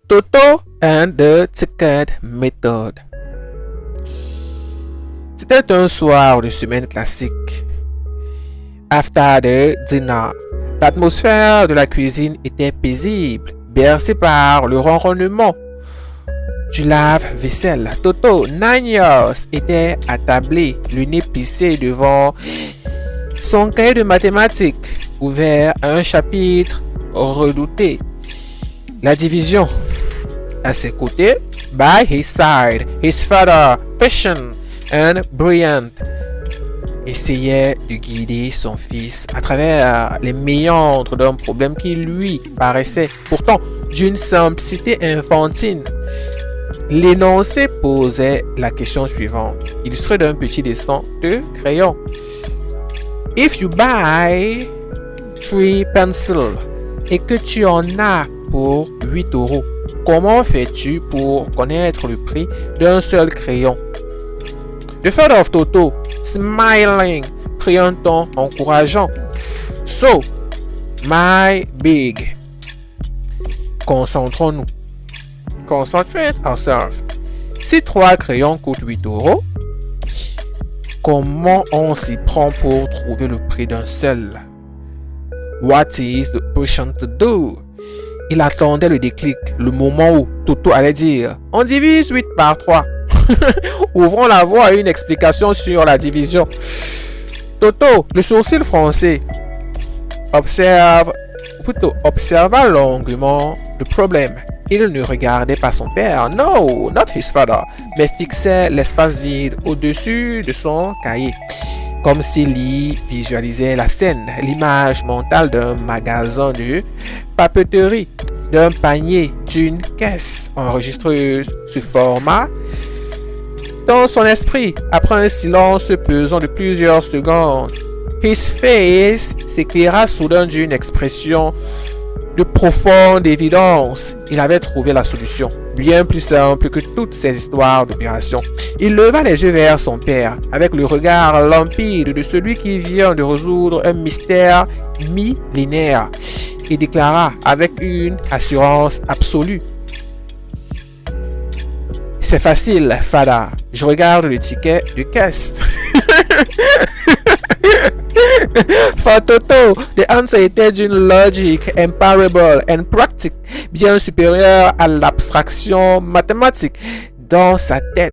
Toto and the Ticket Method. C'était un soir de semaine classique. After the dinner, l'atmosphère de la cuisine était paisible, bercée par le ronronnement du lave-vaisselle. Toto, 9 years, était attablé, le nez plissé devant son cahier de mathématiques, ouvert à un chapitre redouté. La division. À ses côtés, by his side, his father, patient and brilliant, essayait de guider son fils à travers les méandres d'un problème qui lui paraissait pourtant d'une simplicité infantile. L'énoncé posait la question suivante, illustrée d'un petit dessin de crayon. If you buy 3 pencils et que tu en as pour 8 €, comment fais-tu pour connaître le prix d'un seul crayon? The father of Toto, smiling, prit un ton encourageant. So, my big. Concentrons-nous. Concentrate ourselves. Si 3 crayons coûtent 8 €, comment on s'y prend pour trouver le prix d'un seul? What is the person to do? Il attendait le déclic, le moment où Toto allait dire « On divise 8 par 3 ». Ouvrons la voie à une explication sur la division. Toto, le sourcil froncé, observa longuement le problème. Il ne regardait pas son père, no, not his father, mais fixait l'espace vide au-dessus de son cahier, comme s'il y visualisait la scène, l'image mentale d'un magasin de papeterie, d'un panier, d'une caisse enregistreuse. Ce format dans son esprit, après un silence pesant de plusieurs secondes. His face s'éclaira soudain d'une expression de profonde évidence. Il avait trouvé la solution, bien plus simple que toutes ces histoires d'opération. Il leva les yeux vers son père, avec le regard limpide de celui qui vient de résoudre un mystère millénaire, et déclara avec une assurance absolue. C'est facile, Fada. Je regarde le ticket de caisse. For Toto, the answer était d'une logique imparable and pratique, bien supérieure à l'abstraction mathématique. Dans sa tête,